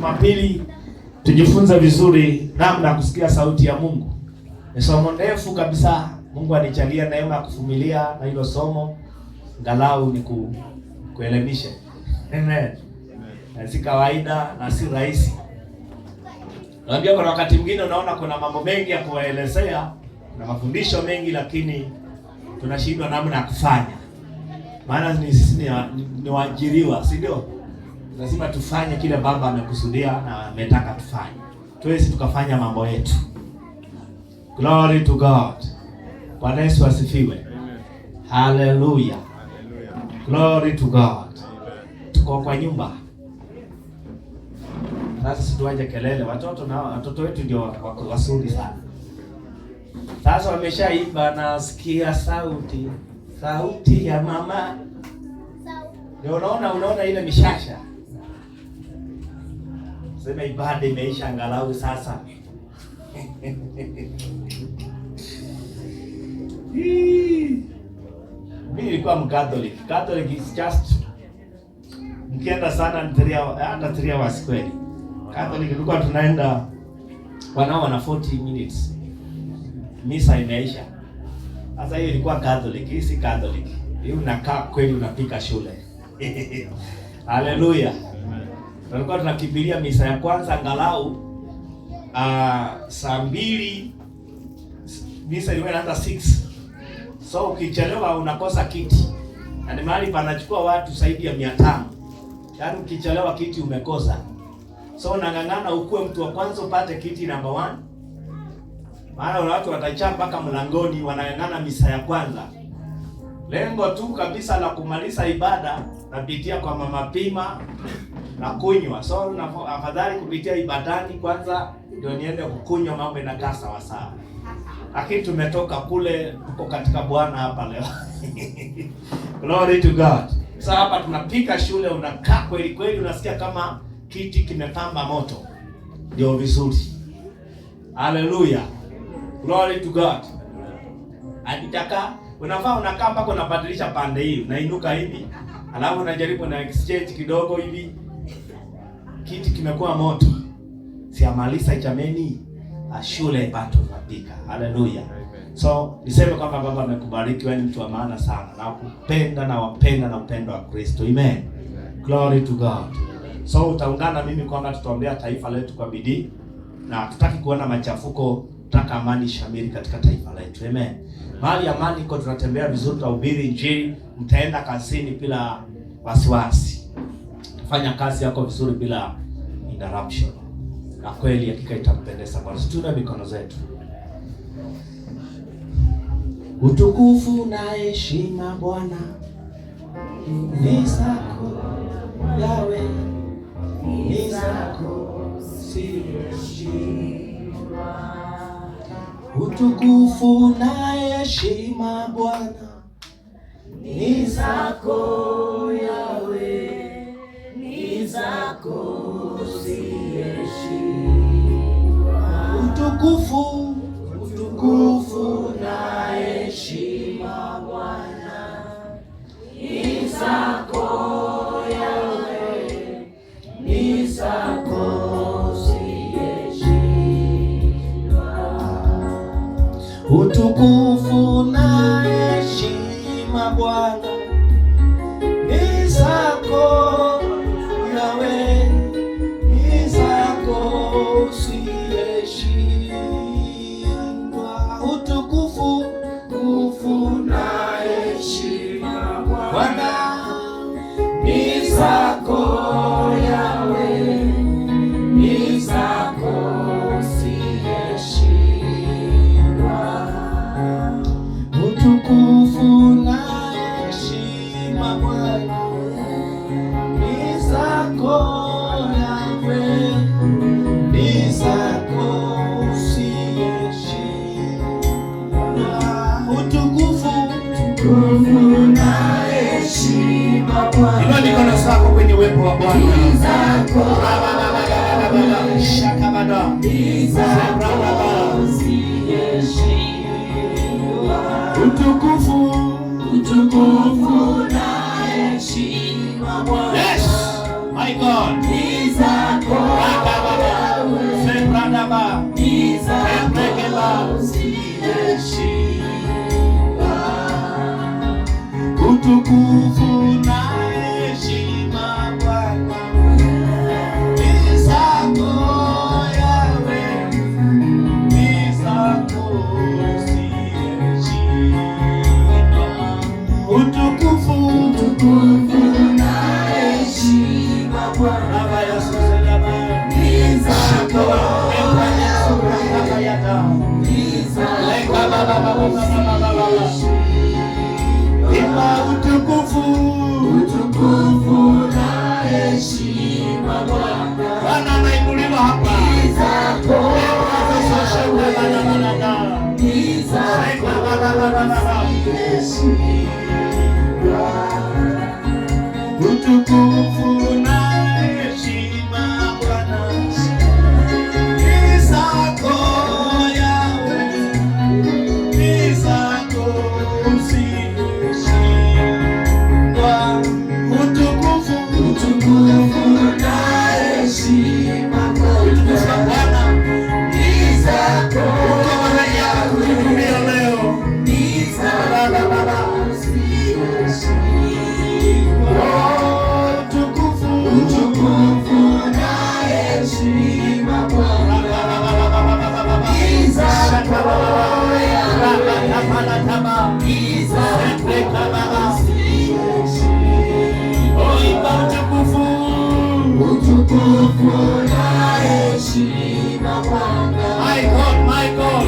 Jumapili tujifunze vizuri namna ya kusikia sauti ya Mungu. Ni somo ndefu kabisa. Mungu anijalia neema ya kuvumilia na hilo somo, angalau ni kuelimisha. Amen. Na si kawaida na si rahisi. Naambia kuna wakati mwingine unaona kuna mambo mengi ya kuelezea na mafundisho mengi, lakini tunashindwa namna ya kufanya. Maana sisi ni waajiriwa, si ndio? Lazima tufanye kile Baba amekusudia na ametaka tufanye. Tuwezi tukafanya mambo yetu. Glory to God. Bwana Yesu asifiwe. Hallelujah. Glory to God. Tuko kwa nyumba. Sasa situaje kelele, watoto wetu ndio wako wazuri sana. Sasa wameshaiba, nasikia sauti ya mama. Ndio unaona ile mishasha. Sema ibada imeisha angalau sasa. Mimi nilikuwa Mcatholic. Catholic is just mkienda sana hata 3 hours kweli. Catholic tulikuwa tunaenda wana 40 minutes. Misa imeisha. Sasa hiyo ilikuwa Catholic, hii si Catholic. Hiyo unakaa kweli unapika shule. Haleluya. Tulikuwa tunakimbilia misa ya kwanza angalau saa 2. Misa ilikuwa inaanza 6. So ukichelewa unakosa kiti. Na ni mahali panachukua watu zaidi ya 500. Yaani ukichelewa kiti umekosa. So unang'ang'ana ukue mtu wa kwanza upate kiti number 1. Maana watu watachaa mpaka mlangoni wanang'ang'ana misa ya kwanza. Lengo tu kabisa la kumaliza ibada napitia kwa mama pima na kunywa. So afadhali kupitia ibadani kwanza ndio niende kukunywa, mambo inakaa sawa sawa. Lakini tumetoka kule, tuko katika Bwana hapa leo. Glory to God. So hapa tunapika shule, unakaa kweli kweli, unasikia kama kiti kimepamba moto. Ndio vizuri. Hallelujah. Glory to God. Akitaka unakaa mpaka unabadilisha pande hii, unainuka hivi, alafu unajaribu na exchange kidogo hivi. Kiti kimekuwa moto. Siamaliza jameni, shule ipate kupika. Hallelujah. So niseme kwamba Baba amekubariki, wewe ni mtu wa maana sana, na kupenda na wapenda na upendo wa Kristo. Amen. Glory to God. So utaungana mimi kwamba tutaombea taifa letu kwa bidii, na tutaki kuona machafuko, tutaka amani shamiri katika taifa letu. Amen. Mahali amani iko tunatembea vizuri, tutahubiri Injili, mtaenda kazini bila wasiwasi. Fanya kazi yako vizuri bila interruption. Na kweli hakika itampendeza Bwana. Tuna mikono zetu. Utukufu na heshima Bwana ni zako, Yawe ni zako, siyeshindwa. Utukufu na heshima Bwana ni zako, Yawe ni zako, siyeshindwa. Utukufu na heshima Bwana ni zako, Yawe ni zako, siyeshindwa. Utukufu na heshima Bwana ni zako, Yawe ni zako, siyeshindwa. Utukufu na heshima Bwana ni zako, Yawe ni zako, siyeshindwa. Utukufu na heshima Bwana ni zako, Yawe ni zako, siyeshindwa. Utukufu na heshima Bwana. Inua mikono zako kwenye uwepo wa Bwana. Ni zako, shakabada. Ni zako, siyeshindwa. Utukufu na heshima Bwana. Yes, my God. Ni zako. utukufu na heshima Bwana ni zako Yawe, ni zako ziyeshindwa. Utukufu na heshima Bwana ni zako utukufu na heshima Bwana anainuliwa hapa. Utukufu na heshima Bwana ni zako Yawe, ni zako ziyeshindwa. Utukufu na heshima Bwana ni zako kutumia leo, ni zako ziyeshindwa. Utukufu na heshima Bwana ni zako Yawe, ni zako utukufu na heshima Bwana. My God, my God.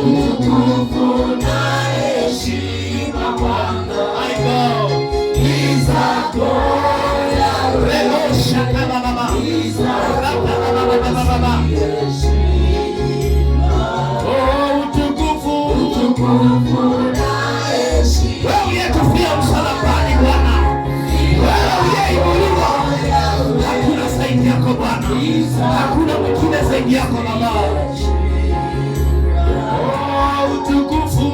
Utukufu na heshima Bwana. My God. Ni zako Yawe. Uliyetufia msalabani Bwana, wewe uliyeinuliwa, hakuna zaidi yako Bwana, hakuna mwingine zaidi yako Baba. Utukufu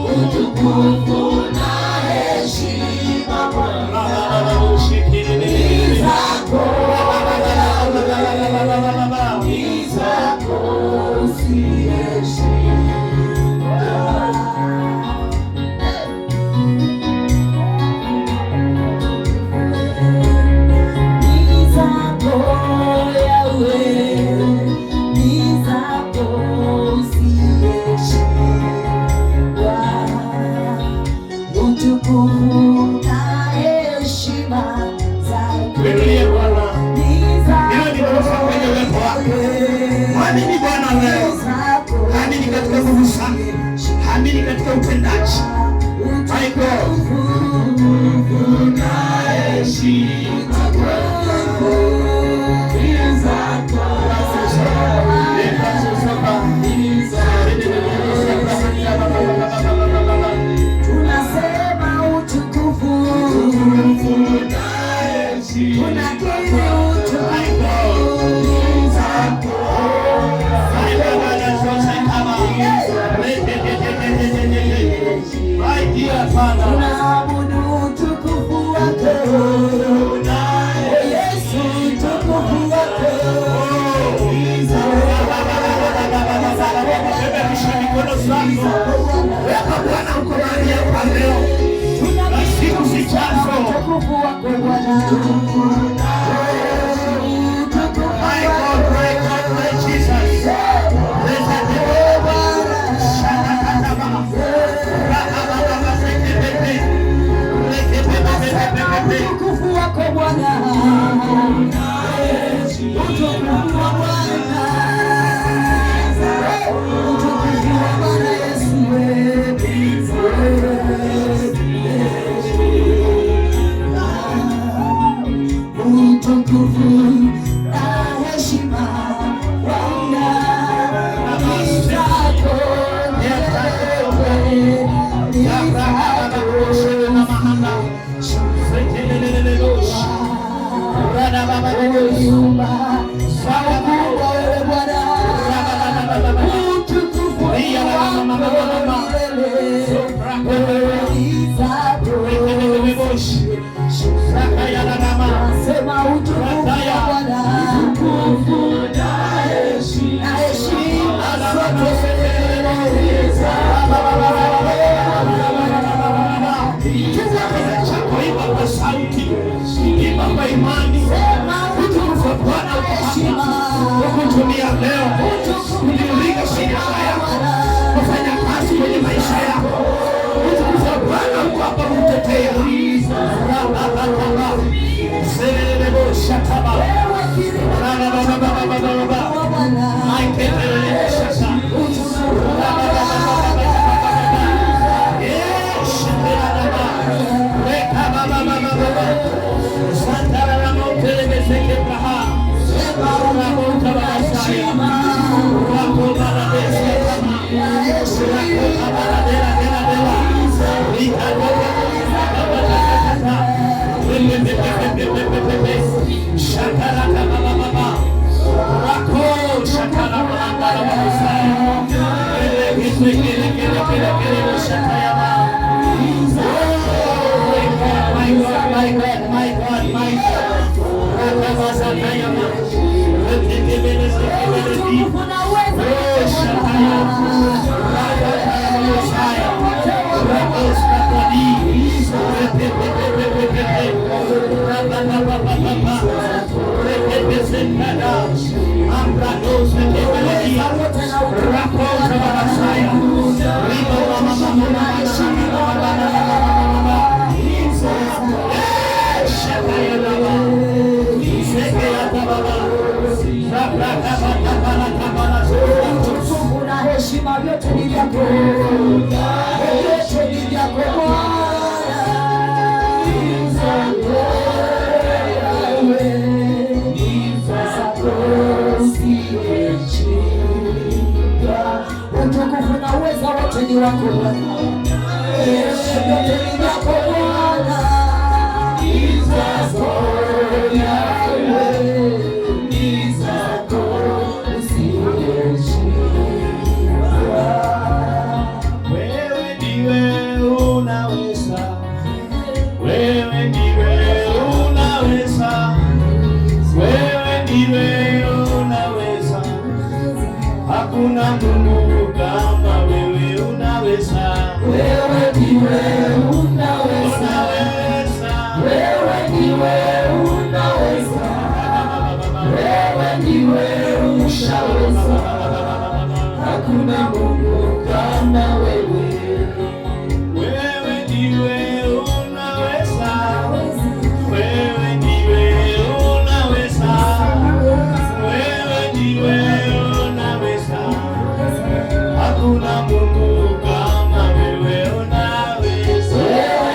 na heshima Bwana ni zako, ni zako amini katika nguvu zake, amini katika utendaji. My God, tunasema utukufu na heshima tunaabudu utukufu wako Yesu, utukufu wako. Mikono zako weka Bwana mkononi hapa leo na siku zijazo. Utukufu wako Bwana. My God, my God, my Jesus. Utukufu wako Bwana, utukufu wa Bwana, utukufu wa Bwana Yesu, Hakuna Mungu kama wewe, unaweza. Wewe ndiwe unaweza. Wewe ndiwe unaweza. Wewe ndiwe unaweza. Hakuna Mungu kama wewe. Wewe ndiwe unaweza. Wewe ndiwe unaweza. Wewe ndiwe hakuna Mungu kama wewe, unaweza. Wewe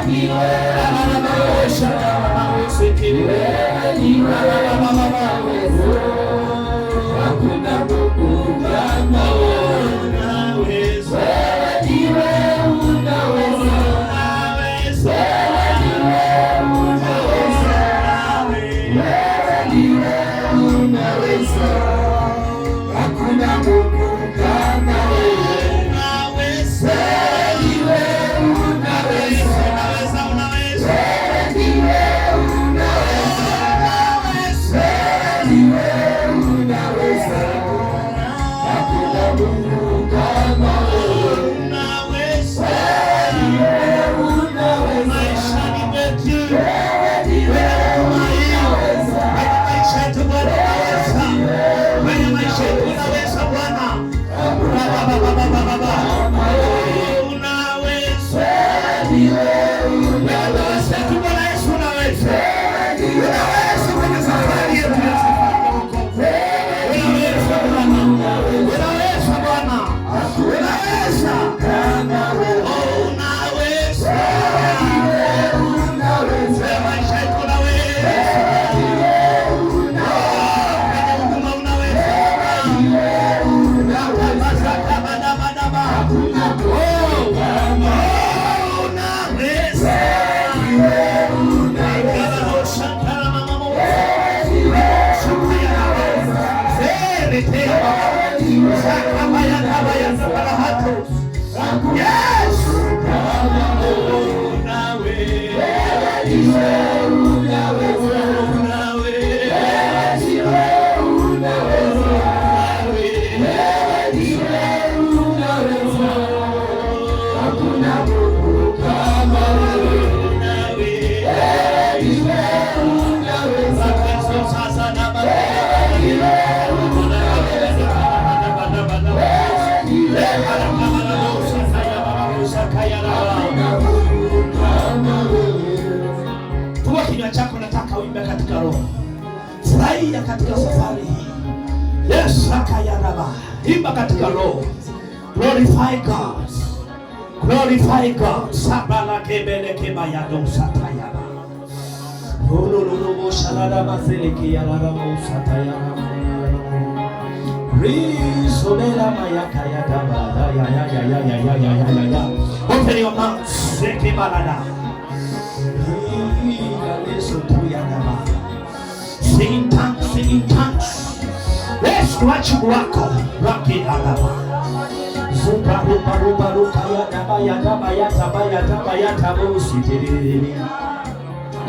ndiwe unaweza. Wewe ndiwe unaweza. Hakuna Mungu kama wewe, unaweza. Wewe ndiwe unaweza. Wewe ndiwe unaweza. Wewe ndiwe unaweza. Hakuna Mungu kama wewe, unaweza. Wewe unaweza. Wewe ndiwe unaweza. Wewe unaweza. Hakuna Mungu kama wewe, unaweza. Wewe unaweza. Maishani mwetu wewe ndiwe unaweza. Maisha yetu Bwana unaweza. Wewe maisha yetu unaweza Bwana. Unaweza. Wewe unaweza. Bwana Yesu unaweza. Unaweza kwenye safari yetu ya safari huko. Unaweza Bwana. Unaweza Bwana. Unaweza. Kama wewe. Unaweza. Unaweza. Maisha yetu unaweza. Tuwa kinywa chako, nataka uimbe katika roho. Furahia katika safari hii. Yes, akayaraba. Imba katika roho. Glorify God. Glorify God. Sabala kebele kebayado satayaba. Olololo shalada maseleke yarara satayaba. Risobela mayaka yadaba. Ya. Open your mouth. Seke balada. Sing in tongues, sing in tongues. Yes, Yes, ni wajibu wako. Raki alaba. Zupa rupa rupa ruka ya daba usitiri.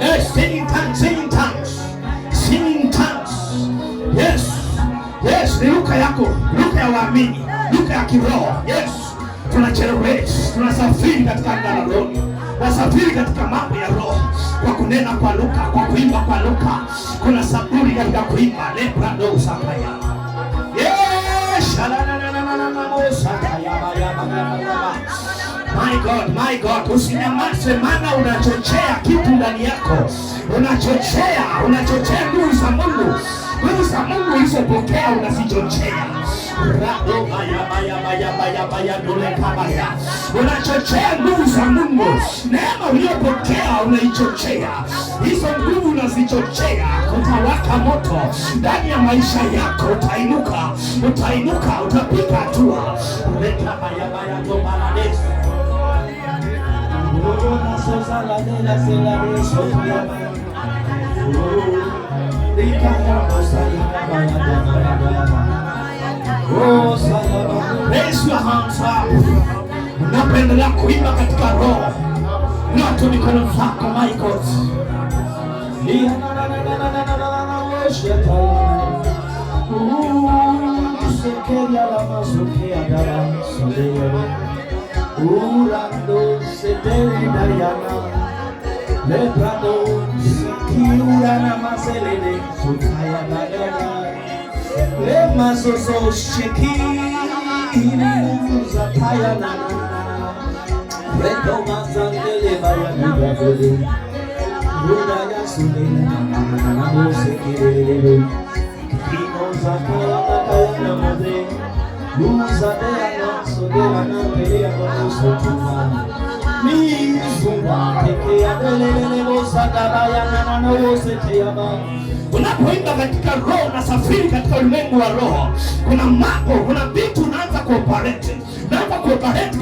Yes, sing in tongues, sing in tongues. Sing in tongues. Yes. Yes, ni luka yako, luka ya waamini, luka ya kiroho. Yes. Tunacherewet, tunasafiri katika anga la roho. Tunasafiri katika mambo ya roho. Kwa kunena kwa luka, kwa kuimba kwa luka. Kuna saburi katika kuimba. Lepra do sakaya. Yes. My God, usinyamaze, maana unachochea kitu ndani yako. Unachochea nguvu za Mungu. Nguvu za Mungu ulizopokea unazichochea. Unachochea nguvu za Mungu. Neema uliyopokea unaichochea. Hizo nguvu unazichochea. Utawaka moto ndani ya maisha yako. Utainuka, utapiga hatua. Raise your hands up. Unapendelea kuimba katika roho. Nyosha mikono zako, my God. Urando setendayana leprado sikiurana maselele sutayana lemasoso shekiri zatayana reto mazandele bayana gavele rudaya sulele namo sekirele kino zakayana kayana mode luzadayana sodelana pelea kwa sotuma mizumba teke ya delele bosadabaya na woseteyama. Unapoimba katika roho, unasafiri katika ulimwengu wa roho. Kuna mambo, kuna vitu unaanza kuoperate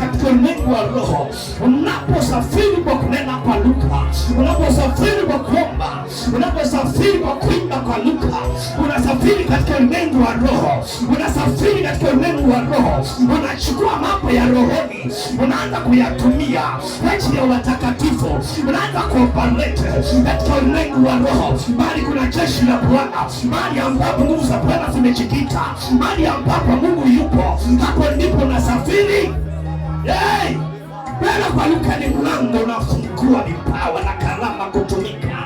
katika ulimwengu wa roho. Unaposafiri kwa kunena kwa lugha, unaposafiri kwa kuomba, unaposafiri kwa kuimba kwa lugha, unasafiri katika ulimwengu wa roho. Unasafiri katika ulimwengu wa roho. Unachukua mambo ya rohoni, unaanza kuyatumia kwa ajili ya watakatifu. Unaanza kuoperate katika ulimwengu wa roho. Bali kuna jeshi la Bwana, mahali ambapo nguvu za Bwana zimejikita, mahali ambapo Mungu yupo, hapo ndipo unasafiri. Hey! Bwana kwa lugha ni mlango unafungua vipawa na karama kutumika.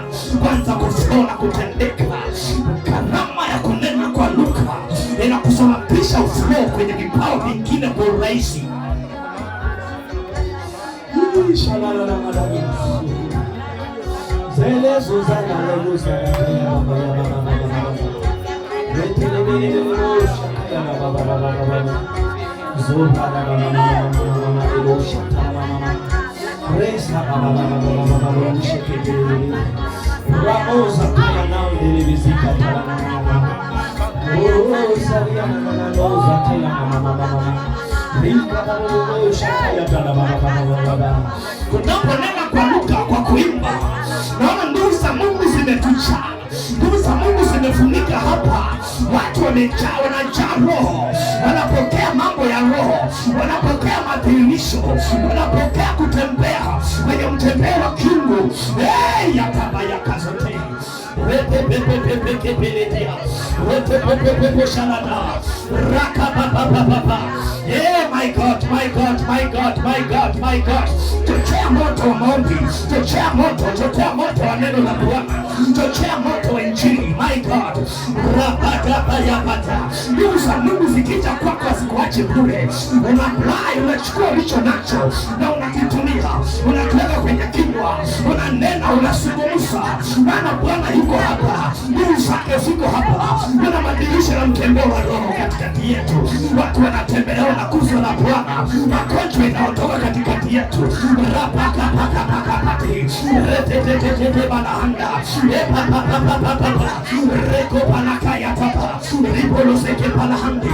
Kwanza kuflow na kutendeka. Karama ya kunena kwa lugha inakusababisha uflow kwenye vipawa vingine kwa urahisi. Shalala na madami. Zele Suzana na Suzana ya baba ya baba. Retele bele shaka ya baba baba. Zoba na mama ilo shaka mama. Resa baba baba shake bele. Ramosa kaya nao ile bizika mama. Oh salia na loza tena mama. Rika baba shaka ya baba. Unaponena kwa lugha, kwa kuimba, naona nguvu za Mungu zimetujaa. Nguvu za Mungu zimefunika hapa. Watu wanajaa roho. Wanapokea mambo ya roho. Wanapokea madhihirisho. Wanapokea kutembea kwenye mtembeo wa kiungu. Yakaba yakazote. My God. Chochea moto wa maombi. Chochea moto wa neno la Bwana. Chochea moto wa Injili. My God. Nguvu za Mungu zikija kwako zikuache bure. Unapply, unachukua ulicho nacho na unakitumia. Unakiweka kwenye kinywa. Unanena, unazungumza. Maana Bwana yuko hapa. Nguvu zake ziko hapa. Kuna madirisha na mtembeo wa roho katikati yetu. Watu wanatembelewa na nguvu la Bwana. Magonjwa inaondoka katikati yetu. Retete banahanda. Reko panakaya papa. Ripolo seke panahandi.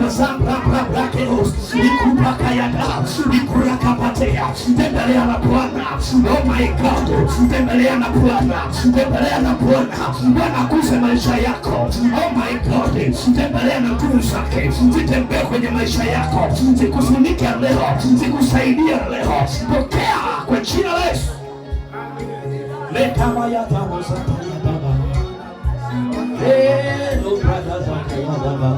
Zambra brakeos. Ikupakaya da. Ikurakapatea. tembelea na Bwana. Oh my God, tembelea na Bwana, tembelea na Bwana. Bwana akuse maisha yako. Oh my God, tembelea na nguvu zake, zitembee kwenye maisha yako, zikufunike leo, zikusaidia leo. Pokea kwa jina la Yesu. Kama ya baba sataya baba, no brother sataya baba,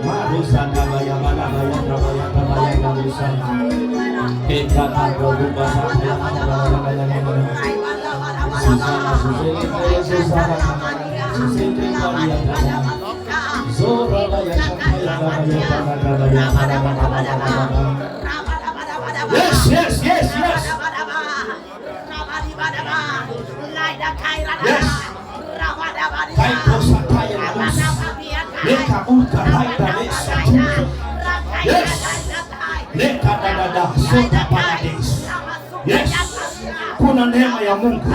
marusa baba ya baba ya baba ya baba ya marusa, kama roba sataya baba ya baba, susana susana susana susana ya baba, zora ya sataya baba ya baba ya baba. Yes, yes, yes, yes. Yes. Yes. Kuna neema ya Mungu,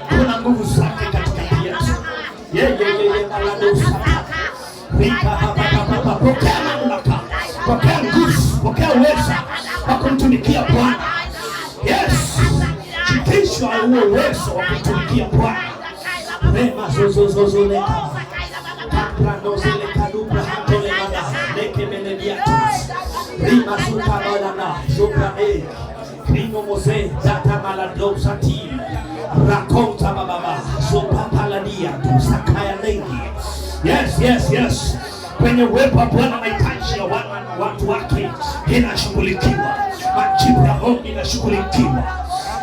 kuna nguvu zake katika yetu. Pokea mamlaka, pokea nguvu, pokea uwezo wa kumtumikia Bwana. Yes. Shikishwa huo uwezo wa kumtumikia Bwana. Rema zozozo leka kaprando zile kadubra hatole mada leke menediatus rima suka balana zubra krino mose data malado sati rakonta bababa sopa paladia tusakaya lengi. Yes, yes, yes. Kwenye uwepo wa Bwana mahitaji ya watu wake inashughulikiwa, majibu ya ombi inashughulikiwa.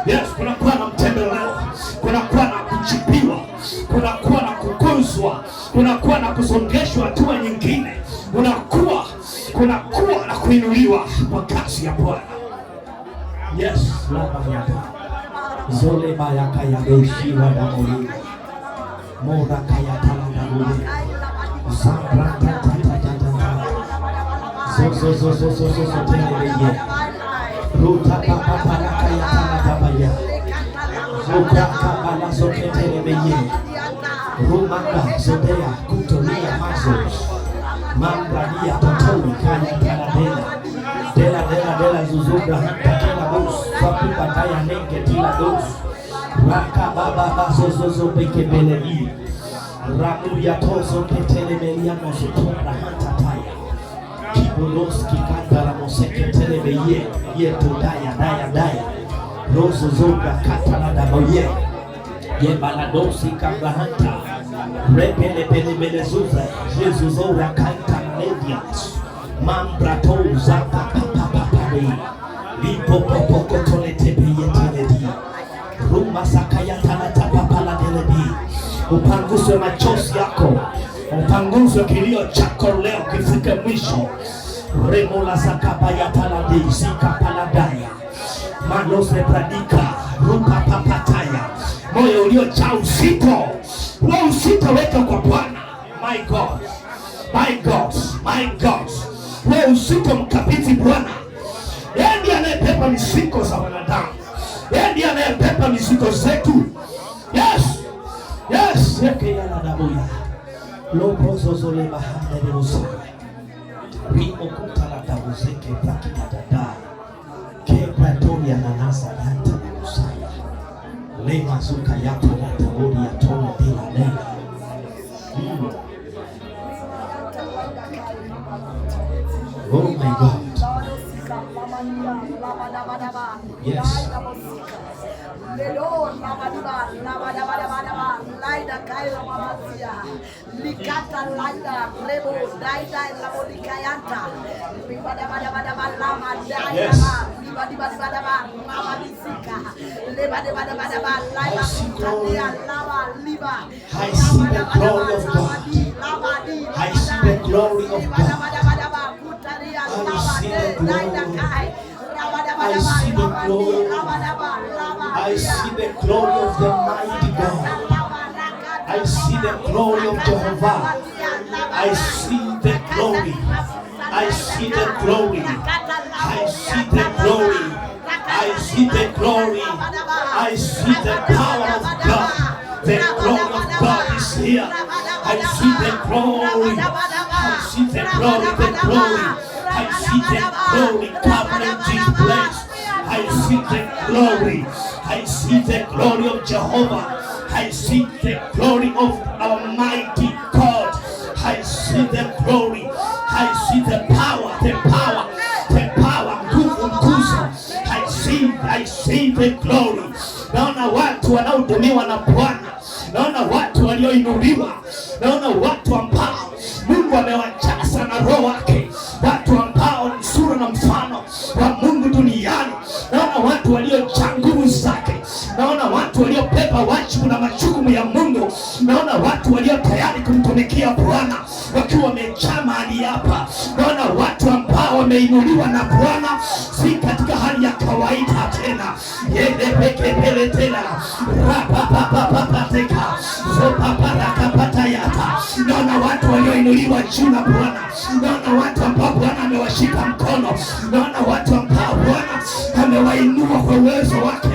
Yes, kunakuwa na mtembeleo, kunakuwa na kujibiwa, kunakuwa na kukuzwa, kunakuwa na kusongeshwa hatua nyingine, kunakuwa na kuinuliwa kwa kazi ya Bwana. Yes, laba yaka zole bayaka ya beshiwa na mori mora kaya tala na mori zambra tata so telebeye ruta papa paraka ya tala tabaya zuka kabala zoke telebeye rumaka zodea kutolia mazo mambradia totoi kaya tala dela zuzubra hanta tela bus papuka kaya nenge tila dos raka baba zozo peke beleli ramu ya tozo ketelemelia mosutora hanta taya kibuloski kandala moseke telebeye yeto daya rozo zoga katala daboye ye baladosi kabrahanta repele pele melezuza yesu zora kanta medias mambrato zaka papapapare lipo popoko toletebeye teledi rumba sakaya talata papala teledi. Upanguzwe machozi yako, upanguzwe kilio chako leo kifike mwisho. Remola sakaba ya taladi zika paladaya manose pradika ruka papataya. Moyo uliojaa uzito, huo uzito weka kwa Bwana. My God, my God, my God, huo uzito mkabidhi Bwana. Yeye ndiye anayebeba mizigo za wanadamu, yeye ndiye anayebeba mizigo zetu. Yes, yes, yeke yana dabuya lopozo zole bahanda de usai rimo kutala dabuzeke braki madada ke pratoria na nasa yanta de usai lema zuka yapo na tabori ya tole dila nena. Oh my God. Yes. I see the glory of God. I see the glory of God. I see the glory. I see the glory of the mighty God. I see the glory of Jehovah. I see the glory. I see the glory. I see the glory. I see the glory. I see the power of God. The glory of God is here. I see the glory. I see the glory. The glory. I see the glory covering this place. I see the glory. I see the glory of Jehovah. I see the glory of our mighty God. I see the glory. I see the power, nguvu mkuza. I see the glory. Naona watu wanaohudumiwa na Bwana. Naona watu walioinuliwa. Naona watu ambao Mungu amewajaza na roho wake. Watu ambao ni sura na mfano wa Mungu duniani. Naona watu waliojaa nguvu zake. Naona watu waliobeba wajibu na majukumu ya Mungu. Naona watu walio tayari kumtumikia Bwana wakiwa wamejaa mahali hapa. Naona watu ambao wameinuliwa na Bwana, si katika hali ya kawaida tena. Yedepekepele tena rapapapapateka zopaparakapatayata. Naona watu walioinuliwa juu na Bwana. Naona watu ambao Bwana amewashika mkono. Naona watu ambao Bwana amewainua kwa uwezo wake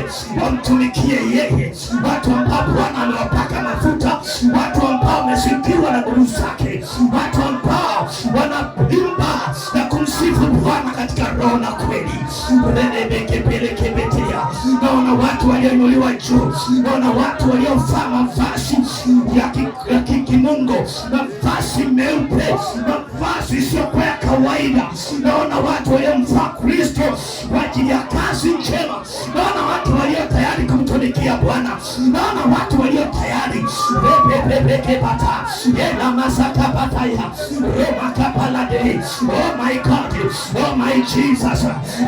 wamtumikie yeye. Watu ambao Bwana amewapaka mafuta. Watu ambao wamesifiwa na nguvu zake. Watu ambao wanaimba na kumsifu Bwana katika roho na kweli. Naona watu walioinuliwa juu. Naona watu waliovaa mavazi ya kimungu, mavazi meupe, mavazi isiyokuwa ya kawaida. Naona watu waliomvaa Kristo kwa ajili ya kazi njema. Naona watu walio tayari kumtumikia Bwana. Naona watu walio tayari bata yena masaka bataya roma kapalade. Oh my God, oh my Jesus,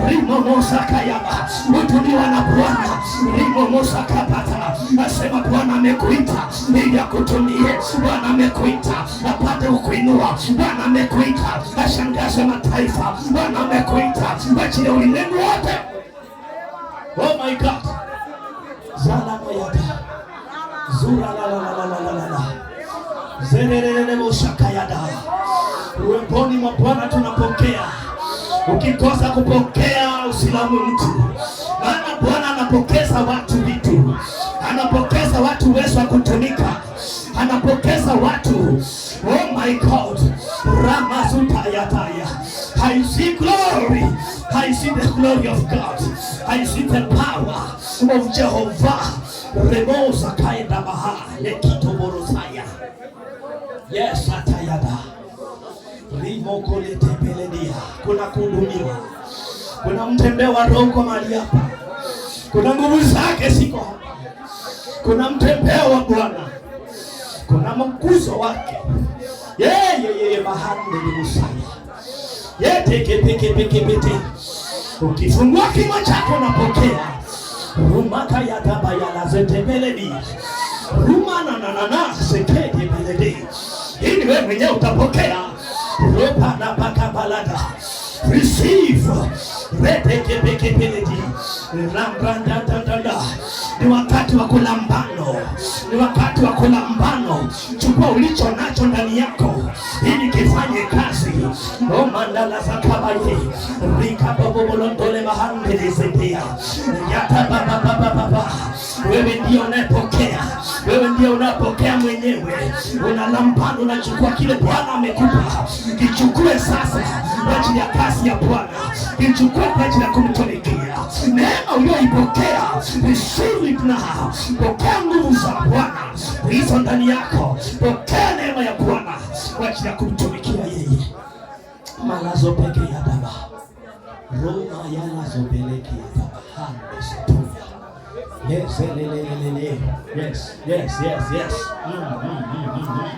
rimomosa kayaba utumiwa na Bwana. Rimomosa kapata nasema Bwana amekuita ili akutumie. Bwana amekuita apate kukuinua. Bwana amekuita ashangaze mataifa. Bwana amekuita ajili ya ulimwengu wote. Oh my God, zala moyata zura la zerelele moshakayada. Uweponi mwa Bwana tunapokea. Ukikosa kupokea usilamu mtu, maana Bwana anapokeza watu vitu. Anapokeza watu uwezo wa kutumika. Anapokeza watu, oh my God, ramazutayataya. I see glory. I see the glory of God. I see the power of Jehovah. Remosa kaenda baha lekito borosaya. Yes, atayada. Rimoko letepeledia. Kuna kuhudumiwa. Kuna mtembeo wa roho kwa mahali hapa. Kuna nguvu zake siko hapa. Kuna mtembeo wa Bwana. Kuna mkuzo wake. Yeye bahandi ni musaya. Peke. Ukifungua kinywa chako unapokea. Rumaka ya taba ya lazetebeledi. Rumana na seketebeledi. Hili wewe mwenyewe utapokea. Ropa na bakabalada. Receive. Peke. Rambranda. Ni wakati wa kulambano. Ni wakati wa kulambano. Chukua ulicho nacho ndani yako ili kifanye kazi. O mandala zakabaye. Rika bobolondole bahande zedia. Yata baba. Wewe ndio unapokea. Wewe ndio unapokea mwenyewe. Unalambano, unachukua kile Bwana amekupa. Kichukue sasa kwa ajili ya kazi ya Bwana. Kichukue kwa ajili ya kumtumikia. Neema uliyoipokea vizuri na pokea nguvu za Bwana hizo ndani yako. Pokea neema ya Bwana kwa ajili ya kumtumikia yeye. Malazo peke ya daba. Roma yalazo beleki ya daba. Hande setuya. Yes, lele. Yes.